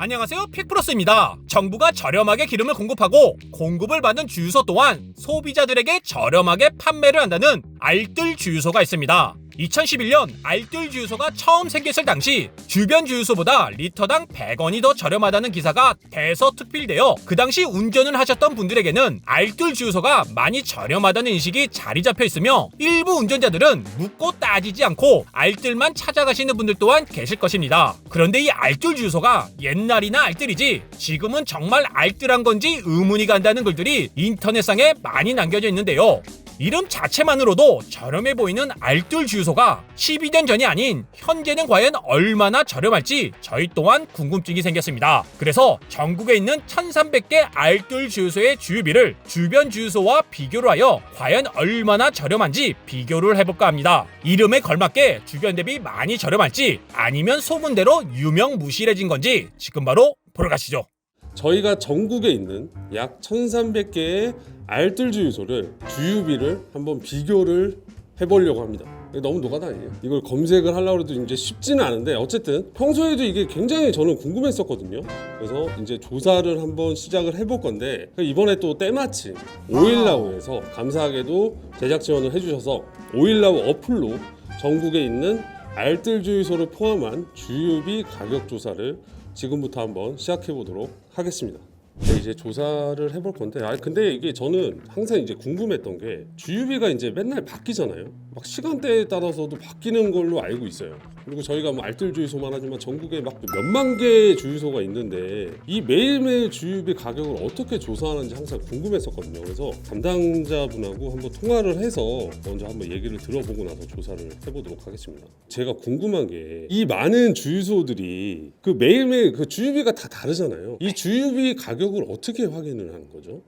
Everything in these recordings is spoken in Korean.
안녕하세요, 픽플러스입니다. 정부가 저렴하게 기름을 공급하고 공급을 받은 주유소 또한 소비자들에게 저렴하게 판매를 한다는 알뜰 주유소가 있습니다. 2011년 알뜰 주유소가 처음 생겼을 당시 주변 주유소보다 리터당 100원이 더 저렴하다는 기사가 대서특필되어 그 당시 운전을 하셨던 분들에게는 알뜰 주유소가 많이 저렴하다는 인식이 자리 잡혀 있으며 일부 운전자들은 묻고 따지지 않고 알뜰만 찾아가시는 분들 또한 계실 것입니다. 그런데 이 알뜰 주유소가 옛날이나 알뜰이지 지금은 정말 알뜰한 건지 의문이 간다는 글들이 인터넷상에 많이 남겨져 있는데요. 이름 자체만으로도 저렴해 보이는 알뜰 주유소가 12년 전이 아닌 현재는 과연 얼마나 저렴할지 저희 또한 궁금증이 생겼습니다. 그래서 전국에 있는 1300개 알뜰 주유소의 주유비를 주변 주유소와 비교를 하여 과연 얼마나 저렴한지 비교를 해볼까 합니다. 이름에 걸맞게 주변 대비 많이 저렴할지 아니면 소문대로 유명무실해진 건지 지금 바로 보러 가시죠. 저희가 전국에 있는 약 1300개의 알뜰 주유소를 주유비를 한번 비교를 해보려고 합니다. 너무 노가다예요. 이걸 검색을 하려고 해도 이제 쉽지는 않은데 어쨌든 평소에도 이게 굉장히 저는 궁금했었거든요. 그래서 이제 조사를 한번 시작을 해볼 건데 이번에 또 때마침 오일라우에서 감사하게도 제작 지원을 해주셔서 오일라우 어플로 전국에 있는 알뜰 주유소를 포함한 주유비 가격 조사를 지금부터 한번 시작해 보도록 하겠습니다. 네, 이제 조사를 해볼 건데, 근데 이게 저는 항상 이제 궁금했던 게 주유비가 이제 맨날 바뀌잖아요. 막 시간대에 따라서도 바뀌는 걸로 알고 있어요. 그리고 저희가 뭐 알뜰 주유소만 하지만 전국에 막 몇만 개의 주유소가 있는데 이 매일매일 주유비 가격을 어떻게 조사하는지 항상 궁금했었거든요. 그래서 담당자분하고 한번 통화를 해서 먼저 한번 얘기를 들어보고 나서 조사를 해보도록 하겠습니다. 제가 궁금한 게 이 많은 주유소들이 그 매일매일 그 주유비가 다 다르잖아요. 이 주유비 가격을 어떻게 확인을 하는 거죠?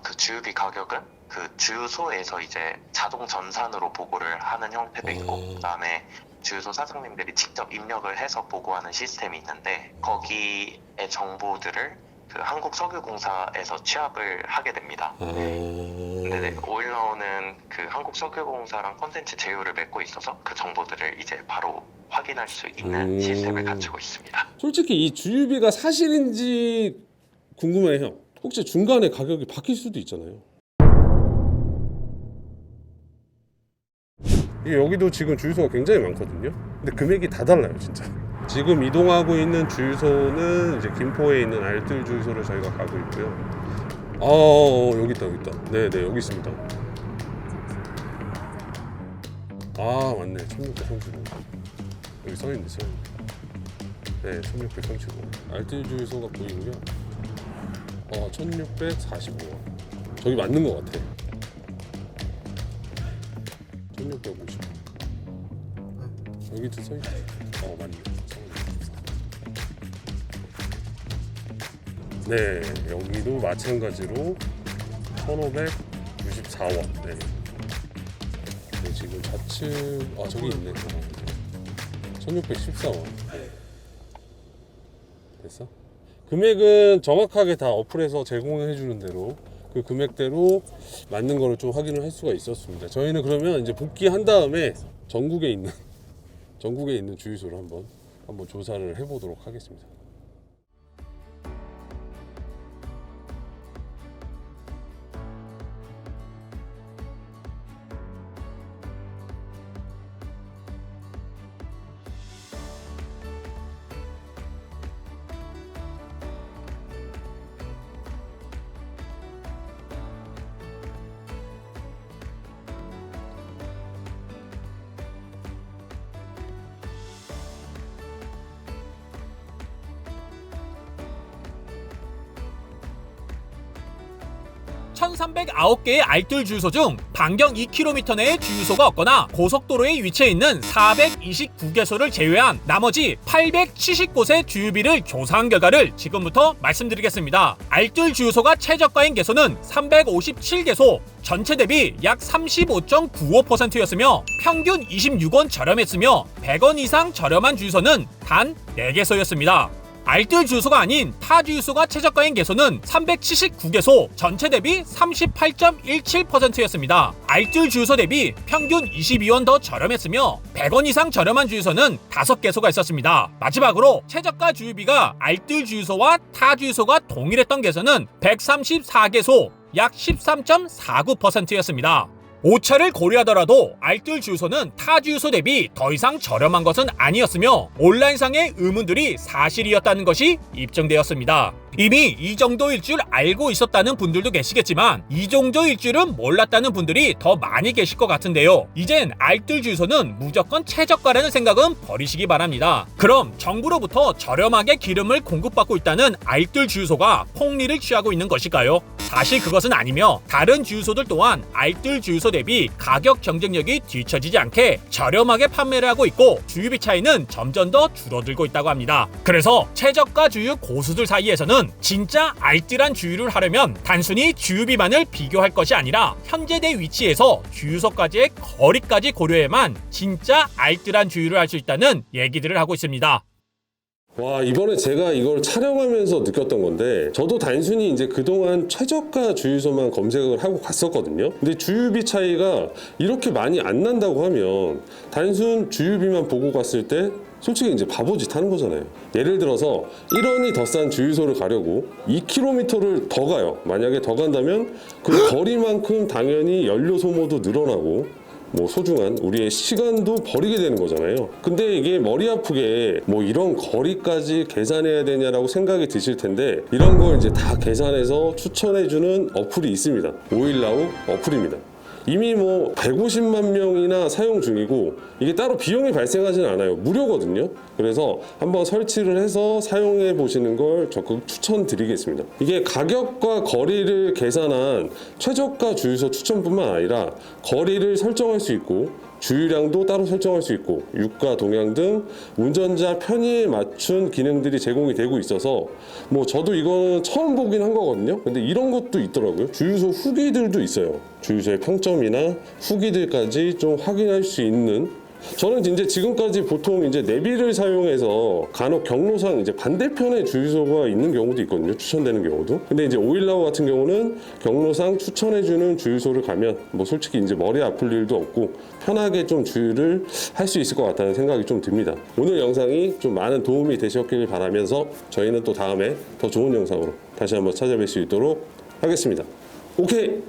그 주유비 가격은 그 주유소에서 이제 자동 전산으로 보고를 하는 형태도 있고 그다음에 주유소 사장님들이 직접 입력을 해서 보고하는 시스템이 있는데 거기의 정보들을 그 한국석유공사에서 취합을 하게 됩니다. 근데 오일라우는 그 한국석유공사랑 콘텐츠 제휴를 맺고 있어서 그 정보들을 이제 바로 확인할 수 있는 시스템을 갖추고 있습니다. 솔직히 이 주유비가 사실인지 궁금해요. 혹시 중간에 가격이 바뀔 수도 있잖아요. 여기도 지금 주유소가 굉장히 많거든요. 근데 금액이 다 달라요, 진짜. 지금 이동하고 있는 주유소는 이제 김포에 있는 알뜰 주유소를 저희가 가고 있고요. 여기 있다. 네네, 여기 있습니다. 맞네. 1635. 여기 써있네. 네, 1635. 알뜰 주유소가 보이고요. 1645원. 저기 맞는 것 같아. 1650. 여기도 써있다. 맞네. 네, 여기도 마찬가지로 1594원. 네. 네, 지금 좌측 저기 있네. 1614원. 네. 됐어? 금액은 정확하게 다 어플에서 제공해 주는 대로 그 금액대로 맞는 거를 좀 확인을 할 수가 있었습니다. 저희는 그러면 이제 복귀한 다음에 전국에 있는 주유소를 한번 조사를 해보도록 하겠습니다. (1309개의) 알뜰 주유소 중 반경 2km 내의 주유소가 없거나 고속도로에 위치해 있는 429개소를 제외한 나머지 870곳의 주유비를 조사한 결과를 지금부터 말씀드리겠습니다. 알뜰 주유소가 최저가인 개소는 357개소, 전체 대비 약 35.95%였으며 평균 26원 저렴했으며 100원 이상 저렴한 주유소는 단 4개소였습니다. 알뜰 주유소가 아닌 타 주유소가 최저가인 개소는 379개소, 전체 대비 38.17%였습니다. 알뜰 주유소 대비 평균 22원 더 저렴했으며 100원 이상 저렴한 주유소는 5개소가 있었습니다. 마지막으로 최저가 주유비가 알뜰 주유소와 타 주유소가 동일했던 개소는 134개소, 약 13.49%였습니다. 오차를 고려하더라도 알뜰 주유소는 타 주유소 대비 더 이상 저렴한 것은 아니었으며 온라인상의 의문들이 사실이었다는 것이 입증되었습니다. 이미 이 정도일 줄 알고 있었다는 분들도 계시겠지만 이 정도일 줄은 몰랐다는 분들이 더 많이 계실 것 같은데요. 이젠 알뜰 주유소는 무조건 최저가라는 생각은 버리시기 바랍니다. 그럼 정부로부터 저렴하게 기름을 공급받고 있다는 알뜰 주유소가 폭리를 취하고 있는 것일까요? 사실 그것은 아니며 다른 주유소들 또한 알뜰 주유소 대비 가격 경쟁력이 뒤처지지 않게 저렴하게 판매를 하고 있고 주유비 차이는 점점 더 줄어들고 있다고 합니다. 그래서 최저가 주유 고수들 사이에서는 진짜 알뜰한 주유를 하려면 단순히 주유비만을 비교할 것이 아니라 현재 내 위치에서 주유소까지의 거리까지 고려해만 진짜 알뜰한 주유를 할 수 있다는 얘기들을 하고 있습니다. 와, 이번에 제가 이걸 촬영하면서 느꼈던 건데 저도 단순히 이제 그동안 최저가 주유소만 검색을 하고 갔었거든요. 근데 주유비 차이가 이렇게 많이 안 난다고 하면 단순 주유비만 보고 갔을 때 솔직히 이제 바보짓 하는 거잖아요. 예를 들어서 1원이 더 싼 주유소를 가려고 2km를 더 가요. 만약에 더 간다면 그 거리만큼 당연히 연료 소모도 늘어나고 뭐 소중한 우리의 시간도 버리게 되는 거잖아요. 근데 이게 머리 아프게 뭐 이런 거리까지 계산해야 되냐라고 생각이 드실 텐데 이런 걸 이제 다 계산해서 추천해주는 어플이 있습니다. 오일나우 어플입니다. 이미 뭐 150만 명이나 사용 중이고 이게 따로 비용이 발생하지는 않아요. 무료거든요. 그래서 한번 설치를 해서 사용해 보시는 걸 적극 추천드리겠습니다. 이게 가격과 거리를 계산한 최저가 주유소 추천뿐만 아니라 거리를 설정할 수 있고 주유량도 따로 설정할 수 있고 유가 동향 등 운전자 편의에 맞춘 기능들이 제공이 되고 있어서 뭐 저도 이거는 처음 보긴 한 거거든요. 근데 이런 것도 있더라고요. 주유소 후기들도 있어요. 주유소의 평점이나 후기들까지 좀 확인할 수 있는. 저는 이제 지금까지 보통 이제 내비를 사용해서 간혹 경로상 이제 반대편에 주유소가 있는 경우도 있거든요. 추천되는 경우도. 근데 이제 오일나우 같은 경우는 경로상 추천해주는 주유소를 가면 뭐 솔직히 이제 머리 아플 일도 없고 편하게 좀 주유를 할 수 있을 것 같다는 생각이 좀 듭니다. 오늘 영상이 좀 많은 도움이 되셨길 바라면서 저희는 또 다음에 더 좋은 영상으로 다시 한번 찾아뵐 수 있도록 하겠습니다. 오케이.